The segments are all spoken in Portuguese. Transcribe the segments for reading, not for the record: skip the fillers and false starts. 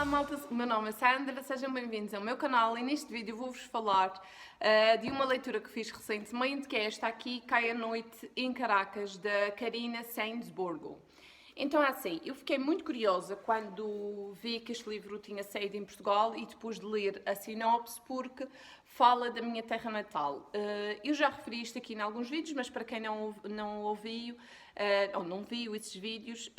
Olá malta, o meu nome é Sandra, sejam bem-vindos ao meu canal e neste vídeo vou-vos falar de uma leitura que fiz recentemente, que é esta aqui, Cai a Noite em Caracas, da Carina Sainsborgo. Então é assim, eu fiquei muito curiosa quando vi que este livro tinha saído em Portugal e depois de ler a sinopse, porque fala da minha terra natal. Eu já referi isto aqui em alguns vídeos, mas para quem não ouviu ou não viu esses vídeos,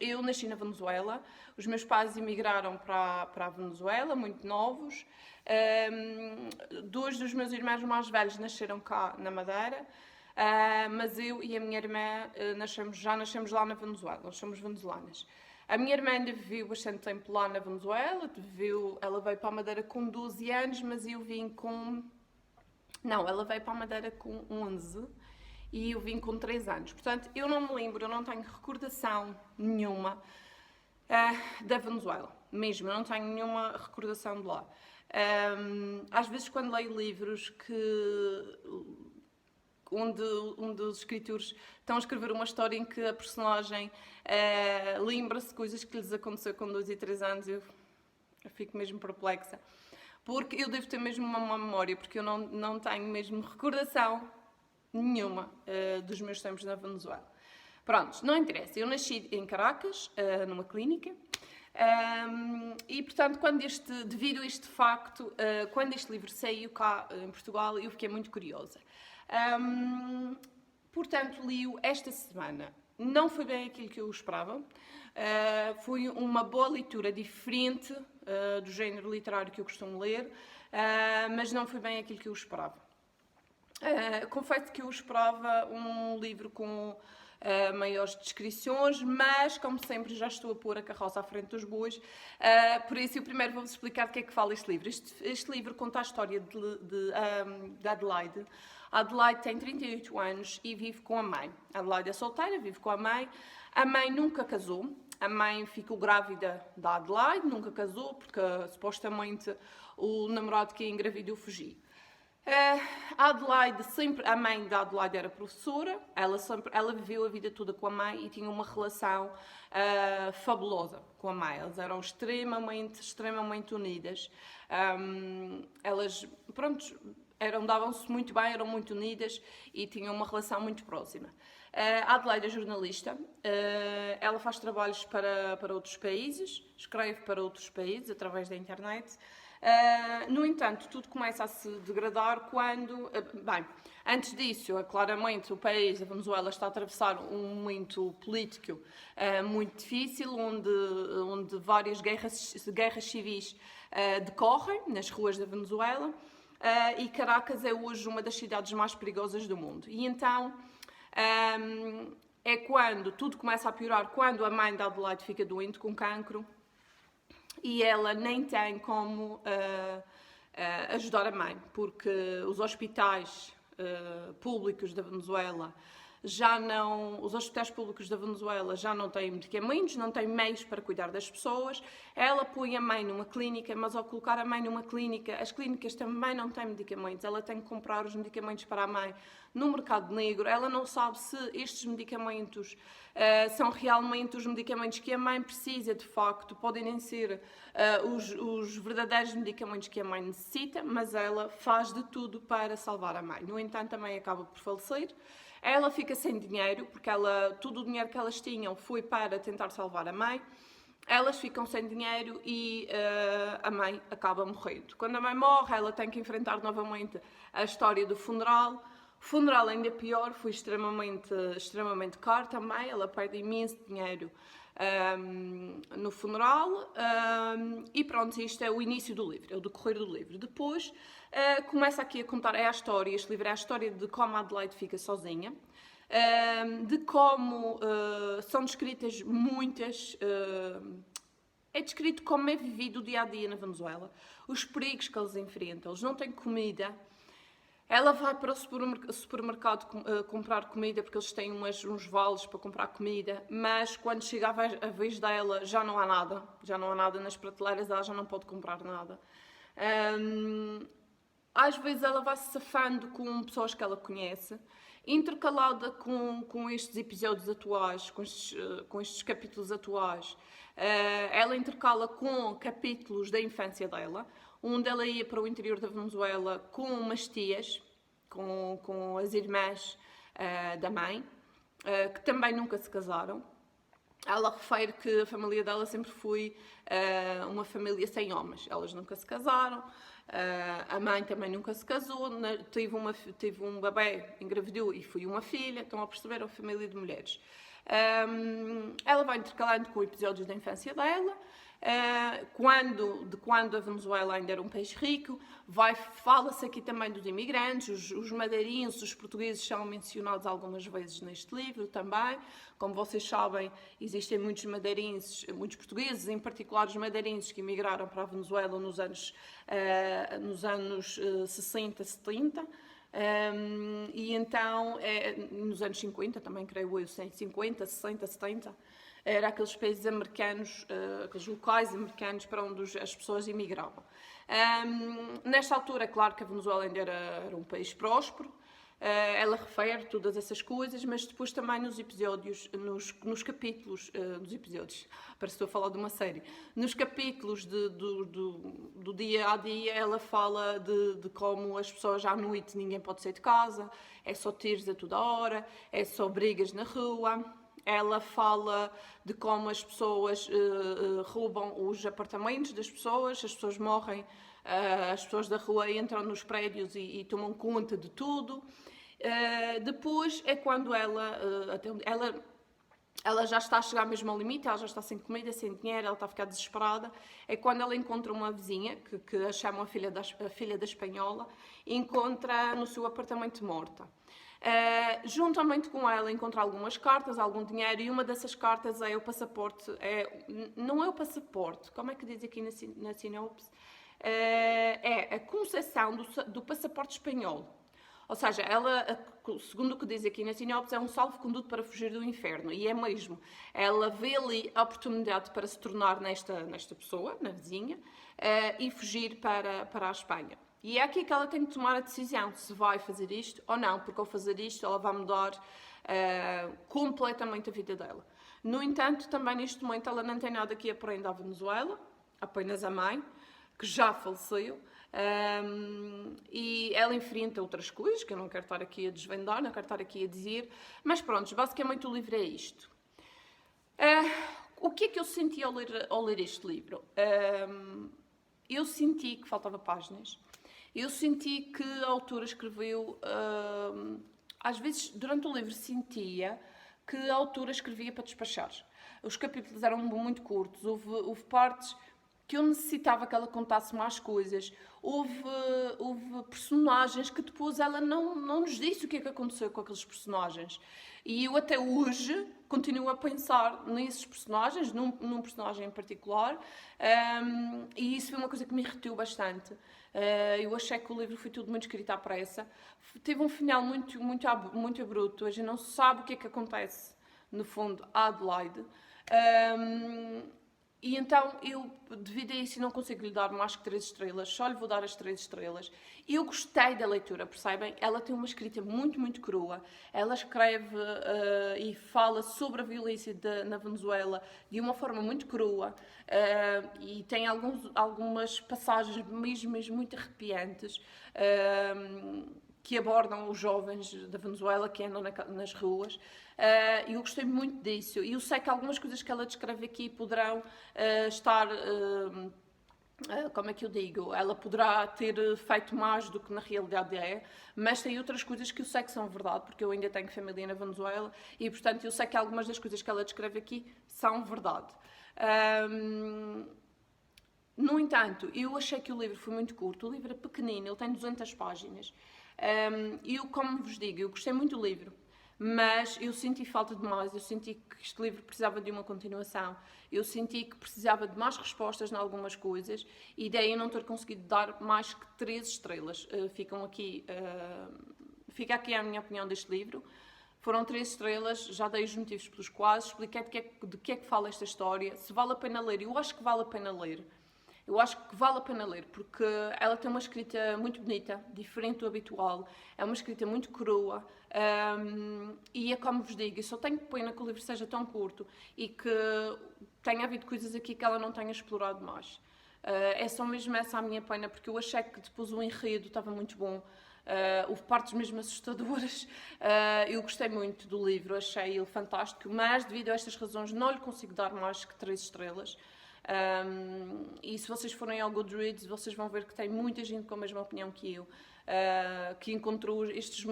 eu nasci na Venezuela, os meus pais emigraram para a Venezuela, muito novos. Dois dos meus irmãos mais velhos nasceram cá na Madeira. Mas eu e a minha irmã já nascemos lá na Venezuela, nós somos venezuelanas. A minha irmã ainda viveu bastante tempo lá na Venezuela, ela veio para a Madeira com 12 anos, mas eu vim com... Não, ela veio para a Madeira com 11 e eu vim com 3 anos. Portanto, eu não me lembro, eu não tenho recordação nenhuma da Venezuela, mesmo, eu não tenho nenhuma recordação de lá. Às vezes quando leio livros onde os escritores estão a escrever uma história em que a personagem lembra-se de coisas que lhes aconteceu com 2 e 3 anos, eu fico mesmo perplexa. Porque eu devo ter mesmo uma má memória, porque eu não tenho mesmo recordação nenhuma dos meus tempos na Venezuela. Pronto, não interessa. Eu nasci em Caracas, numa clínica, e portanto, devido a este facto, quando este livro saiu cá em Portugal, eu fiquei muito curiosa. Portanto, li-o esta semana. Não foi bem aquilo que eu esperava. Foi uma boa leitura diferente do género literário que eu costumo ler, mas não foi bem aquilo que eu esperava. Confesso que eu esperava um livro com maiores descrições, mas como sempre já estou a pôr a carroça à frente dos bois, por isso eu primeiro vou-vos explicar de que é que fala este livro. Este livro conta a história de Adelaide. A Adelaide tem 38 anos e vive com a mãe. A Adelaide é solteira, vive com a mãe. A mãe nunca casou. A mãe ficou grávida da Adelaide, nunca casou, porque supostamente o namorado que a engravidou fugiu. A mãe da Adelaide era professora, ela viveu a vida toda com a mãe e tinha uma relação fabulosa com a mãe. Elas eram extremamente unidas. Elas, pronto, davam-se muito bem, eram muito unidas e tinham uma relação muito próxima. A Adelaide é jornalista, ela faz trabalhos para outros países, escreve para outros países através da internet. No entanto, tudo começa a se degradar quando... Bem, antes disso, claramente o país, a Venezuela, está a atravessar um momento político muito difícil, onde várias guerras civis decorrem nas ruas da Venezuela, e Caracas é hoje uma das cidades mais perigosas do mundo. E então é quando tudo começa a piorar, quando a mãe da Adelaide fica doente com cancro, e ela nem tem como ajudar a mãe, porque os hospitais públicos da Venezuela os hospitais públicos da Venezuela já não têm medicamentos, não têm meios para cuidar das pessoas. Ela põe a mãe numa clínica, mas ao colocar a mãe numa clínica, as clínicas também não têm medicamentos. Ela tem que comprar os medicamentos para a mãe no mercado negro. Ela não sabe se estes medicamentos são realmente os medicamentos que a mãe precisa, de facto. Podem nem ser os verdadeiros medicamentos que a mãe necessita, mas ela faz de tudo para salvar a mãe. No entanto, a mãe acaba por falecer. Ela fica sem dinheiro, porque todo o dinheiro que elas tinham foi para tentar salvar a mãe. Elas ficam sem dinheiro e a mãe acaba morrendo. Quando a mãe morre, ela tem que enfrentar novamente a história do funeral. O funeral ainda pior, foi extremamente caro também. Ela perde imenso dinheiro no funeral. E pronto, isto é o início do livro, é o decorrer do livro. Depois começa aqui a contar, este livro é a história de como a Adelaide fica sozinha, de como são descritas muitas... é descrito como é vivido o dia-a-dia na Venezuela, os perigos que eles enfrentam, eles não têm comida. Ela vai para o supermercado comprar comida, porque eles têm uns vales para comprar comida, mas quando chega a vez dela já não há nada nas prateleiras, ela já não pode comprar nada. às vezes ela vai se safando com pessoas que ela conhece, intercalada com estes episódios atuais, com estes capítulos atuais. Ela intercala com capítulos da infância dela, onde ela ia para o interior da Venezuela com umas tias, com as irmãs da mãe, que também nunca se casaram. Ela refere que a família dela sempre foi uma família sem homens. Elas nunca se casaram, a mãe também nunca se casou, teve um bebê, engravidou e foi uma filha. Estão a perceber? A família de mulheres. Ela vai intercalando com episódios da infância dela, quando a Venezuela ainda era um país rico. Fala-se aqui também dos imigrantes, os madeirenses, os portugueses são mencionados algumas vezes neste livro também. Como vocês sabem, existem muitos madeirenses, muitos portugueses, em particular os madeirenses, que emigraram para a Venezuela nos anos 60, 70. E então, nos anos 50, também creio eu, 50, 60, 70, era aqueles países americanos, aqueles locais americanos para onde as pessoas emigravam. Nesta altura, é claro que a Venezuela ainda era um país próspero. Ela refere todas essas coisas, mas depois também nos episódios, nos capítulos, nos episódios, parece que estou a falar de uma série, nos capítulos do dia a dia, ela fala de como as pessoas à noite ninguém pode sair de casa, é só tiros a toda hora, é só brigas na rua. Ela fala de como as pessoas roubam os apartamentos das pessoas, as pessoas morrem, as pessoas da rua entram nos prédios e tomam conta de tudo. Depois é quando ela já está a chegar mesmo ao limite, ela já está sem comida, sem dinheiro, ela está a ficar desesperada. É quando ela encontra uma vizinha, que a chamam a filha da espanhola, e encontra no seu apartamento morta. Juntamente com ela encontra algumas cartas, algum dinheiro, e uma dessas cartas é o passaporte, não é o passaporte, como é que diz aqui na sinopse? É a concessão do passaporte espanhol. Ou seja, ela, segundo o que diz aqui na sinopse, é um salvo-conduto para fugir do inferno. E é mesmo. Ela vê ali a oportunidade para se tornar nesta pessoa, na vizinha, e fugir para a Espanha. E é aqui que ela tem que tomar a decisão se vai fazer isto ou não, porque ao fazer isto ela vai mudar completamente a vida dela. No entanto, também neste momento ela não tem nada que aprender à Venezuela, apenas a mãe, que já faleceu, e ela enfrenta outras coisas que eu não quero estar aqui a desvendar, não quero estar aqui a dizer, mas pronto, basicamente o livro é isto. O que é que eu senti ao ler este livro? Eu senti que faltava páginas. Eu senti que a autora escreveu, às vezes, durante o livro, sentia que a autora escrevia para despachar. Os capítulos eram muito curtos, houve partes que eu necessitava que ela contasse mais coisas. Houve personagens que depois ela não nos disse o que é que aconteceu com aqueles personagens. E eu até hoje continuo a pensar nesses personagens, num personagem em particular, e isso foi uma coisa que me irritou bastante. Eu achei que o livro foi tudo muito escrito à pressa. Teve um final muito abrupto. A gente não sabe o que é que acontece, no fundo, a Adelaide. E então, eu, devido a isso, não consigo lhe dar mais que 3 estrelas, só lhe vou dar as 3 estrelas. Eu gostei da leitura, percebem? Ela tem uma escrita muito crua. Ela escreve e fala sobre a violência na Venezuela de uma forma muito crua, e tem algumas passagens mesmo muito arrepiantes, que abordam os jovens da Venezuela que andam nas ruas. Eu gostei muito disso. E eu sei que algumas coisas que ela descreve aqui poderão estar... como é que eu digo? Ela poderá ter feito mais do que na realidade é, mas tem outras coisas que eu sei que são verdade, porque eu ainda tenho família na Venezuela e, portanto, eu sei que algumas das coisas que ela descreve aqui são verdade. No entanto, eu achei que o livro foi muito curto. O livro é pequenino, ele tem 200 páginas. E eu, como vos digo, eu gostei muito do livro, mas eu senti falta de mais. Eu senti que este livro precisava de uma continuação. Eu senti que precisava de mais respostas em algumas coisas, e daí eu não ter conseguido dar mais que 3 estrelas. Fica aqui a minha opinião deste livro. Foram 3 estrelas, já dei os motivos pelos quais, expliquei de que é que fala esta história, se vale a pena ler. Eu acho que vale a pena ler. Eu acho que vale a pena ler, porque ela tem uma escrita muito bonita, diferente do habitual, é uma escrita muito crua, e é como vos digo, eu só tenho pena que o livro seja tão curto e que tenha havido coisas aqui que ela não tenha explorado mais. É só mesmo essa a minha pena, porque eu achei que depois o enredo estava muito bom. Houve partes mesmo assustadoras. Eu gostei muito do livro, achei-o fantástico, mas devido a estas razões não lhe consigo dar mais que 3 estrelas. E se vocês forem ao Goodreads, vocês vão ver que tem muita gente com a mesma opinião que eu, que encontrou estas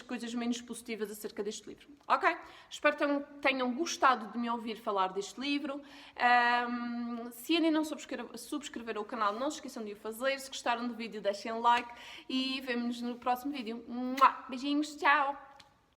coisas menos positivas acerca deste livro. Ok? Espero que tenham gostado de me ouvir falar deste livro. Se ainda não subscreveram o canal, não se esqueçam de o fazer. Se gostaram do vídeo, deixem like e vemo-nos no próximo vídeo. Beijinhos, tchau!